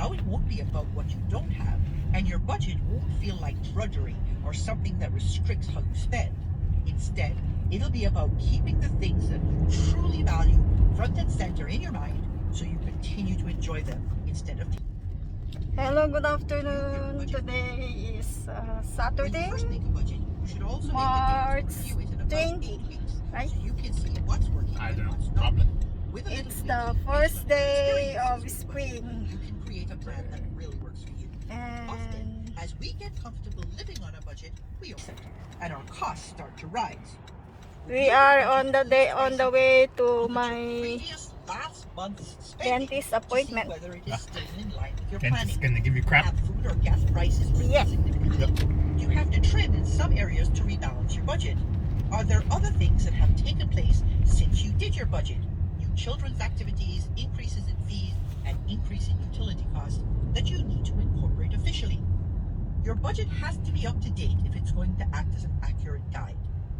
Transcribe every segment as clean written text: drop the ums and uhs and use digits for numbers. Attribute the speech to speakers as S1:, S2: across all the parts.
S1: Now it won't be about what you don't have, and your budget won't feel like drudgery or something that restricts how you spend. Instead, it'll be about keeping the things that you truly value front and center in your mind so you continue to enjoy them instead of...
S2: Hello, good afternoon. Today is Saturday, March 20, right?
S1: So you can see what's working
S3: I
S1: and
S3: don't
S1: what's
S3: know.
S1: not.
S3: Probably.
S2: It's the first day of spring,
S1: You can create a plan that really works for you. Often,
S2: and
S1: as we get comfortable living on a budget, we accept it, and our costs start to rise.
S2: we are on the way to
S1: Look at
S2: my
S1: your previous last month's spending
S2: dentist
S1: to
S2: appointment.
S1: see whether it is still in line with your
S3: Dentist's
S1: planning.
S3: gonna give you crap.
S1: Have food or gas prices risen
S2: Yes.
S1: significantly?
S3: Yep.
S1: You have to trim in some areas to rebalance your budget. Are there other things that have taken place since you did your budget? New children's activities, increases in fees, and increase in utility costs that you need to incorporate officially. Your budget has to be up to date if it's going to act as an accurate guide.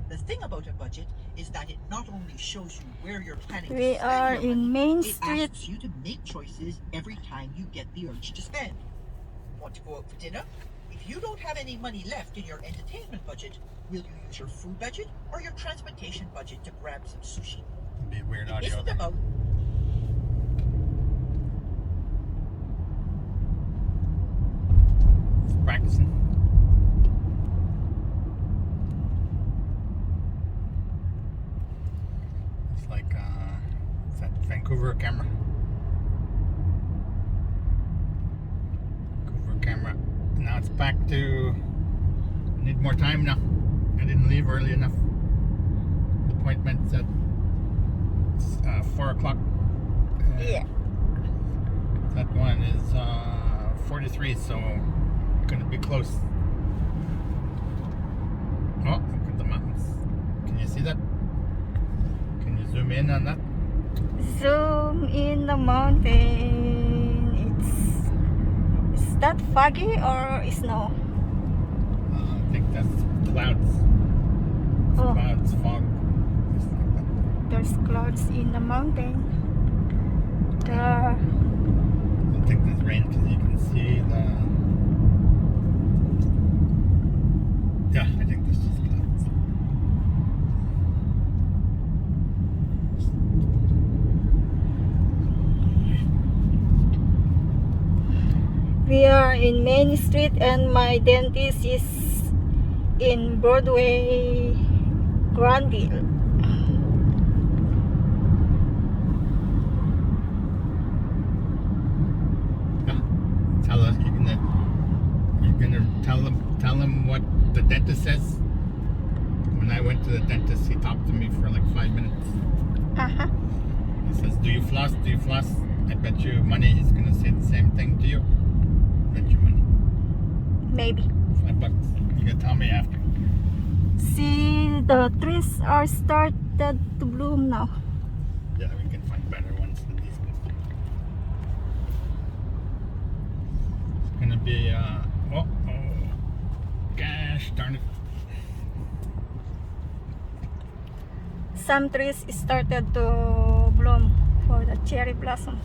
S1: The thing about a budget is that it not only shows you where you're planning to
S2: We
S1: spend
S2: are
S1: your money,
S2: in Main
S1: it
S2: Street.
S1: asks you to make choices every time you get the urge to spend. Want to go out for dinner? If you don't have any money left in your entertainment budget, will you use your food budget or your transportation budget to grab some sushi?
S3: It'd be weird
S1: It
S3: audio
S1: isn't
S3: there.
S1: about
S3: It's practicing. It's like it's that Vancouver camera. Vancouver camera. Now it's back to. I need more time now. I didn't leave early enough. The appointment's at 4 o'clock.
S2: Yeah.
S3: That one is 43, so gonna be close. Oh, look at the mountains. Can you see that? Can you zoom in on that?
S2: Zoom in the mountain. Is that foggy or snow?
S3: I think that's clouds.
S2: Oh.
S3: Clouds, fog. Just like that.
S2: There's clouds in the mountain.
S3: I don't think there's rain because you can see the. Yeah, I think there's just clouds.
S2: We are in Main Street and my dentist is in Broadway, Granville.
S3: Tell us you're gonna tell them what the dentist says. When I went to the dentist, he talked to me for like 5 minutes.
S2: Uh-huh.
S3: He says, "Do you floss? Do you floss?" I bet you money he's gonna say the same thing to you. Bet you money.
S2: Maybe.
S3: $5. You can tell me after.
S2: See, the trees are started to bloom now.
S3: Yeah, we can find better ones than these ones. It's gonna be gosh darn it.
S2: Some trees started to bloom for the cherry blossom.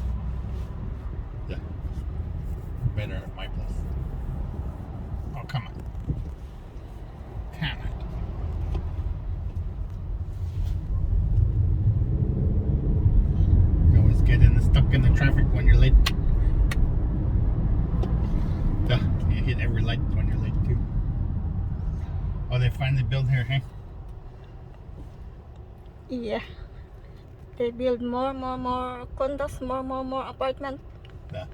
S3: Yeah. Better at my place. Oh, come on. Come on. You always get stuck in the traffic when you're late. Yeah, you hit every light when you're late too. Oh, they finally built here, hey?
S2: Yeah. They build more condos, more apartment.
S3: Yeah.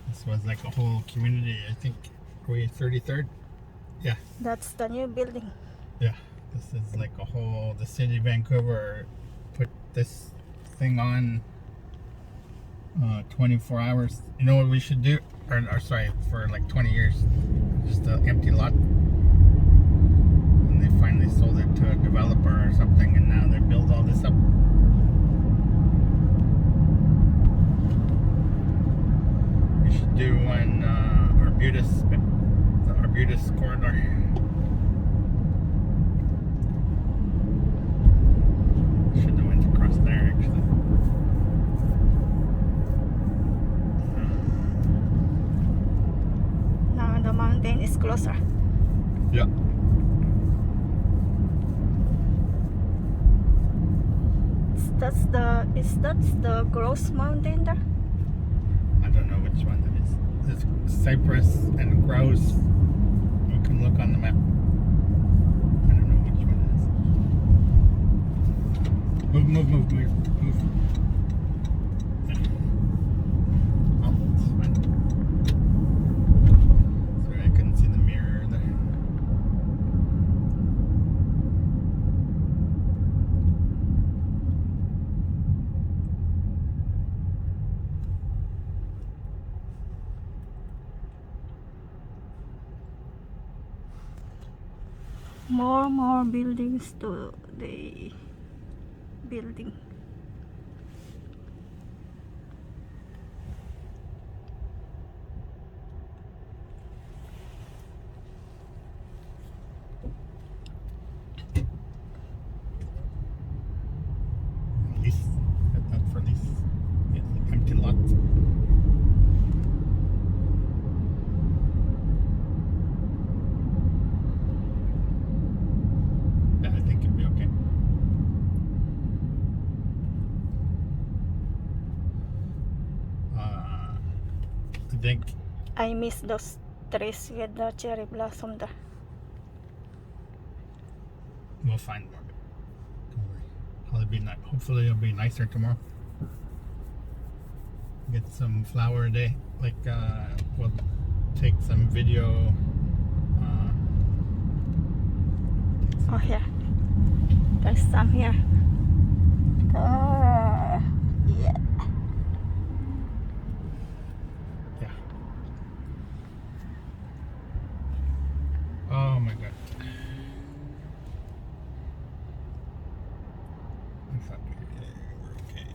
S3: This was like a whole community, I think. Are we 33rd? Yeah.
S2: That's the new building.
S3: Yeah. This is like a whole, the city of Vancouver put this thing on 24 hours. You know what we should do? Or sorry, for like 20 years. Just an empty lot. And they finally sold it to a developer or something, and now they build all this up. We should do one the Arbutus corridor. Should have went across there actually.
S2: closer.
S3: Yeah.
S2: Is that the Gross Mountain there?
S3: I don't know which one that is. There's Cypress and Grouse. You can look on the map. I don't know which one it is. Move. Oh, it's fine. Sorry, I couldn't see the mirror there.
S2: More buildings to the building.
S3: Lease. Not for lease. Yeah, empty lot. Yeah, I think it'd be okay. I think
S2: I miss those trees with the cherry blossom there.
S3: we'll find more. Don't worry. Hopefully it'll be nicer tomorrow. Get some flower day. Like we'll take some video.
S2: Oh, here. There's some here. Yeah.
S3: Yeah. Oh my god. I thought we were okay.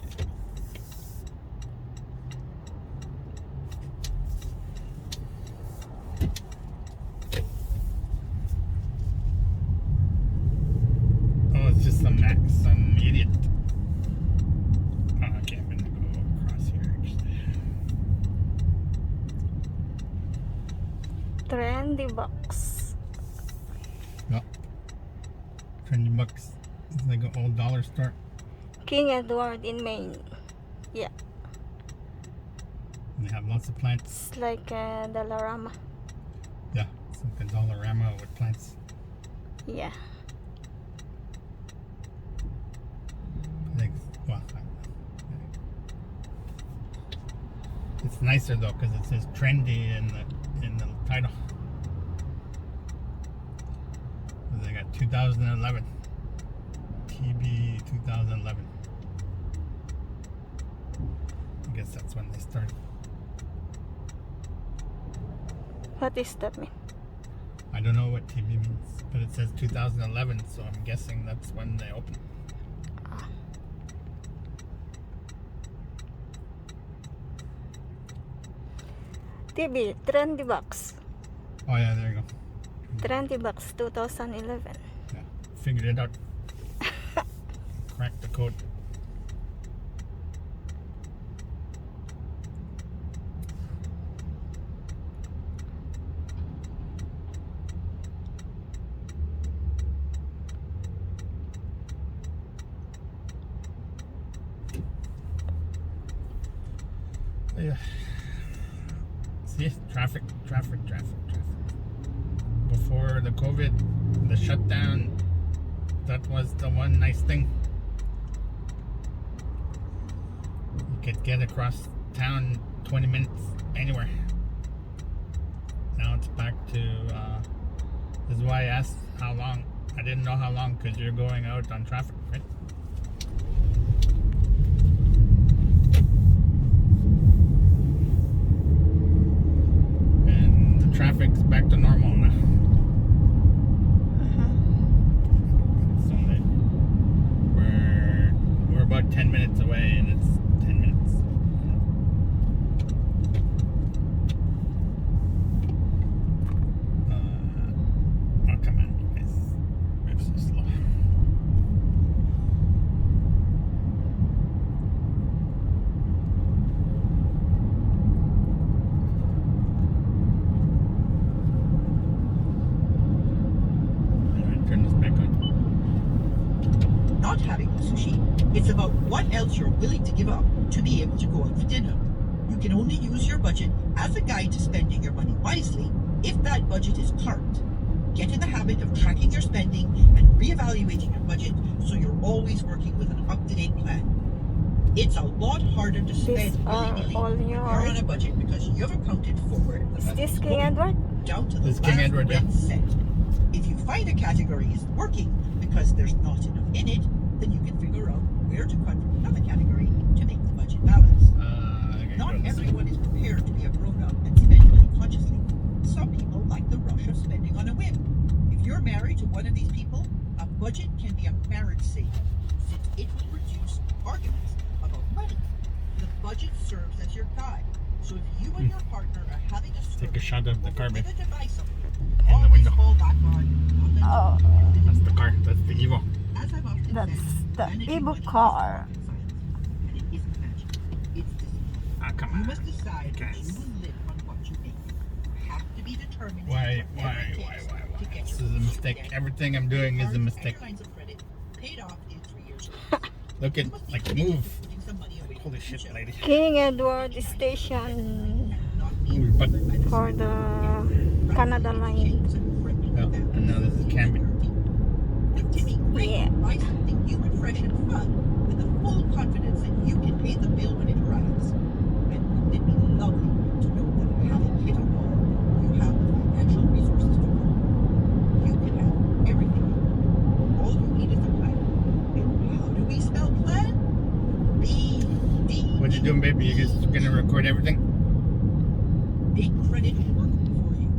S3: Oh, it's just some idiot. Oh, okay, I'm gonna go across here actually.
S2: Trendy box.
S3: No. $20. It's like an old dollar store.
S2: King Edward in Maine. Yeah.
S3: And they have lots of plants.
S2: It's like a Dollarama.
S3: Yeah, it's like a Dollarama with plants.
S2: Yeah.
S3: Like, well, it's nicer though because it says trendy in the title. They got 2011 TB 2011. I guess that's when they started.
S2: What does that mean?
S3: I don't know what TB means, but it says 2011, so I'm guessing that's when they opened.
S2: TV, Trendy Box.
S3: Oh yeah, there you go.
S2: Trendy Box 2011.
S3: Yeah, figured it out. Cracked the code. Yeah. See, traffic. Before the COVID, the shutdown, that was the one nice thing. You could get across town 20 minutes anywhere. Now it's back to, this is why I asked how long. I didn't know how long because you're going out on traffic, right? Traffic's back to normal now. So we're about 10 minutes away, and it's 10 minutes. Oh come on, guys! We're so slow.
S1: not having the sushi. It's about what else you're willing to give up to be able to go out for dinner. You can only use your budget as a guide to spending your money wisely if that budget is current. Get in the habit of tracking your spending and reevaluating your budget so you're always working with an up-to-date plan. It's a lot harder to spend willy-nilly
S2: all
S1: when you're on a budget because you've accounted for
S2: Is this King Edward?
S1: down to the
S3: This King
S1: last
S3: Edward, yeah.
S1: red cent. If you find a category isn't working because there's not enough in it, then you can figure out where to cut from another category to make the budget balance. Not everyone is prepared to be a grown-up and spend money consciously. Some people like the rush of spending on a whim. If you're married to one of these people, a budget can be a marriage saver, since it will reduce arguments about money. The budget serves as your guide. So if you and your partner are having a struggle
S3: Take a shot of the
S1: over
S3: carbon
S1: whether to buy something,
S3: in the
S1: always
S3: window.
S1: fall back on
S2: Oh,
S3: That's the car. That's the Evo.
S1: as I've often
S2: that's
S1: said,
S2: the
S1: managing
S2: Evo
S1: money is
S2: car.
S1: rocket science, and it isn't magic. It's discipline.
S3: Ah, come
S1: You
S3: on.
S1: must decide that
S3: Guys.
S1: you will live on what you make. You have to be determined.
S3: Why? This is a mistake. Everything I'm doing is a mistake.
S1: Paid off in 3 years.
S3: Look at, like, move. Holy shit, lady.
S2: King Edward Station
S3: Move, but
S2: for the Canada line.
S3: no, and now this is Canby.
S2: Yeah.
S1: Buy something new and fresh and fun with the full confidence that you can pay the bill when it arrives. And wouldn't it be lovely to know that having hit a wall, you have the financial resources to grow. You can have everything you want. All you need is a plan. And how do we spell plan? B-D.
S3: What you doing, baby? You just gonna record everything?
S1: Make credit work for you.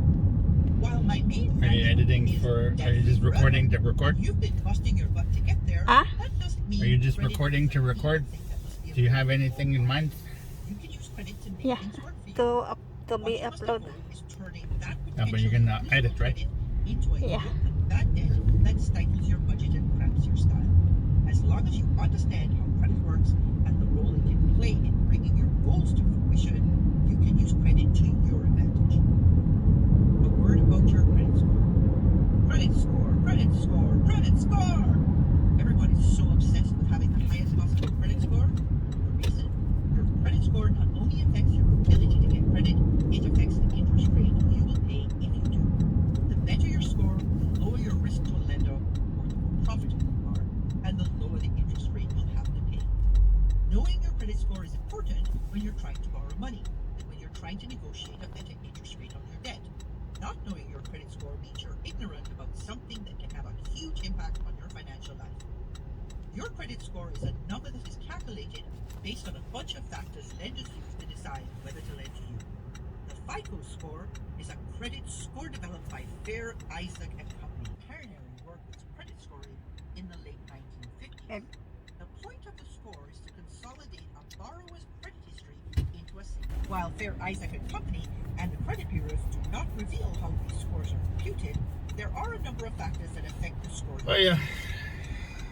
S1: While my main
S3: Are you editing for? Are you just recording to record?
S1: You've been busting your butt to get there.
S2: Ah?
S1: That doesn't mean
S3: Are you just
S1: credit
S3: recording
S1: is
S3: to
S1: the
S3: record?
S1: thing that must be
S3: Do you have
S1: avoided.
S3: anything in mind?
S1: You can use credit to make
S2: Yeah,
S1: things work for you.
S2: to
S1: What
S2: be
S1: you must
S2: uploaded.
S1: avoid is turning that
S3: Yeah, but you're
S1: potential
S3: gonna
S1: additional
S3: edit, right?
S1: credit into a
S2: Yeah.
S1: yoke of bad debt that stifles your budget and cramps your style. As long as you understand how credit works and the role it can play in bringing your goals to fruition, you can use credit to your advantage. A word about your credit score. Credit score, credit score, credit score! Everyone is so obsessed with having the highest possible credit score. The reason, your credit score not only affects your ability to get credit, it affects the interest rate you will pay if you do. The better your score, the lower your risk to a lender, or the more profitable you are, and the lower the interest rate you'll have to pay. Knowing your credit score is important when you're trying to borrow money and when you're trying to negotiate a better interest rate on your debt. Not knowing your credit score means you're ignorant about something that can have a huge impact on your financial life. Your credit score is a number that is calculated based on a bunch of factors lenders use to decide whether to lend to you. The FICO score is a credit score developed by Fair, Isaac and Company. Pioneering work with credit scoring in the late 1950s.
S2: And-
S1: The point of the score is to consolidate a borrower's credit history into a single. While Fair, Isaac and Company and the credit bureaus do not reveal how these scores are computed, there are a number of factors that affect the score.
S3: Oh yeah.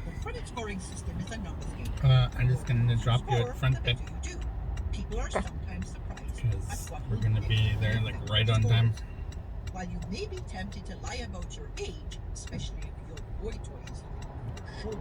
S1: The credit scoring system is a numbers game.
S3: I'm just gonna drop you
S1: Score,
S3: at front
S1: the
S3: bit
S1: better you do. People are sometimes surprised
S3: because
S1: at what
S3: we're
S1: will
S3: gonna
S1: get
S3: be
S1: you
S3: there
S1: in
S3: like
S1: that
S3: right on
S1: score.
S3: time.
S1: While you may be tempted to lie about your age, especially if your boy toy is hanging on your shoulder,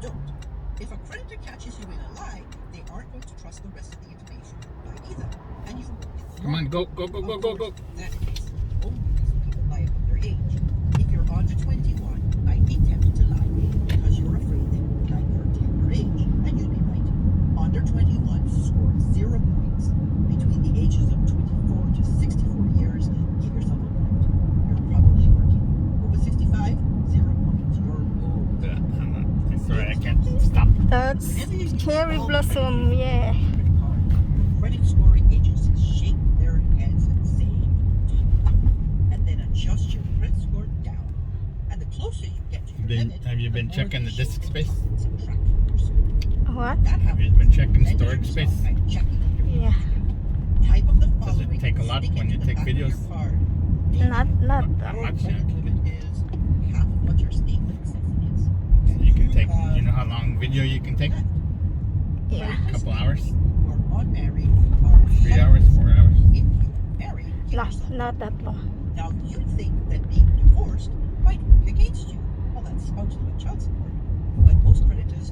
S1: don't. If a creditor catches you in a lie, they aren't going to trust the rest of the information you provide either, and you won't get the
S3: Come on,
S1: loan.
S3: go, go, go, go, go, go.
S1: That is the only reason people lie about their age. If you're under 21, you might be tempted to lie because you're afraid they won't like your tender age, and you'd be right. Under 21 score 0 points. Between the ages of 24 to 64 years, give yourself a point. You're probably working. Over 65, 0 points. You're old.
S3: I'm sorry, I can't stop.
S2: That's cherry blossom, yeah.
S1: Credit scoring agencies shake their heads and say, "Top," and then adjust your credit score down. And the closer you get to your limit,
S3: Have you
S1: the
S3: been
S1: more
S3: checking the
S1: they
S3: disk
S1: show
S3: space?
S1: and subtract from your score.
S2: What?
S1: That
S3: Have you
S1: happens
S3: been checking
S1: when
S3: storage
S1: you
S3: space?
S1: start by checking your
S2: Yeah.
S1: Type of the
S3: Does
S1: following,
S3: it take a lot
S1: stick it
S3: when
S1: to
S3: you
S1: the
S3: take
S1: back of your
S3: videos?
S1: card.
S2: Not
S3: Not
S2: that.
S3: much,
S1: Your
S3: yeah.
S1: limit is half of what your statement says it is.
S3: So you can take, you know how long video you can take?
S2: Yeah.
S3: A couple hours?
S1: Or unmarried or
S3: 3 hours, 4 hours?
S1: If you're married, give
S2: No,
S1: yourself
S2: not that long.
S1: Now you think that being divorced might work against you. Well, that sounds like child support. But most creditors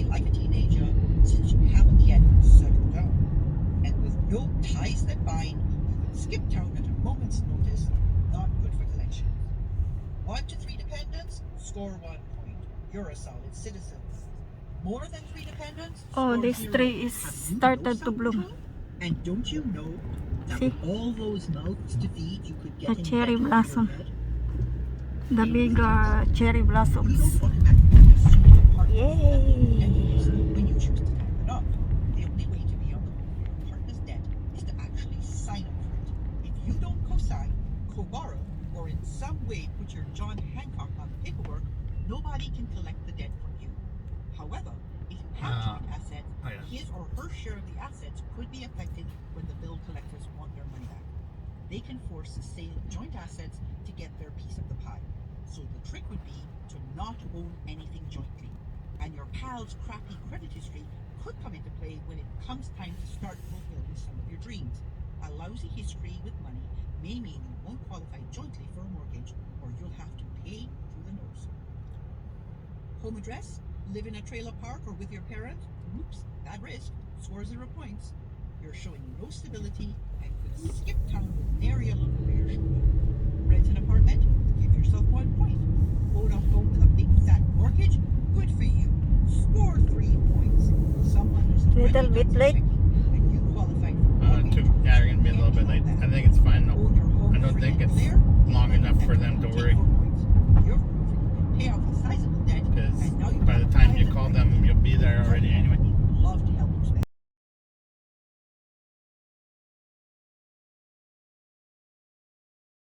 S1: like a teenager since you haven't yet settled down. And with no ties that bind, you can skip town at a moment's notice. Not good for collection. 1 to 3 dependents, score 1 point. You're a solid citizen. More than 3 dependents,
S2: Oh,
S1: score
S2: this
S1: 0.
S2: tree is
S1: Have you no
S2: started to bloom.
S1: self-control? And don't you know that
S2: See?
S1: with all those mouths to feed, you could get
S2: The
S1: in
S2: cherry
S1: bed over
S2: blossom.
S1: your bed?
S2: The big cherry
S1: You
S2: blossoms.
S1: don't automatically assume your partner's
S2: Yay!
S1: indebtedness when you choose to tie it up. The only way to be on the hook for your partner's debt is to actually sign up for it. If you don't co-sign, co-borrow, or in some way put your John Hancock on the paperwork, nobody can collect the debt from you. However, if you have joint assets, his or her share of the assets could be affected when the bill collectors want their money back. They can force the sale of joint assets to get their piece of the pie. So the trick would be to not own anything jointly. And your pal's crappy credit history could come into play when it comes time to start fulfilling some of your dreams. A lousy history with money may mean you won't qualify jointly for a mortgage, or you'll have to pay through the nose. Home address? Live in a trailer park or with your parents? Oops, bad risk. Score 0 points. You're showing no stability and could skip town with nary a look over your shoulder. Rent an apartment? Give yourself 1 point. Own a home with a big fat mortgage? Good for you. Score 3 points. Someone who's
S2: Little bit late.
S1: and you qualified for mortgage.
S3: Yeah, you're gonna be a little bit late. I think it's fine though.
S1: Own your home
S3: I don't
S1: free
S3: think
S1: and
S3: it's
S1: clear.
S3: long enough for them to
S1: Take
S3: worry.
S1: home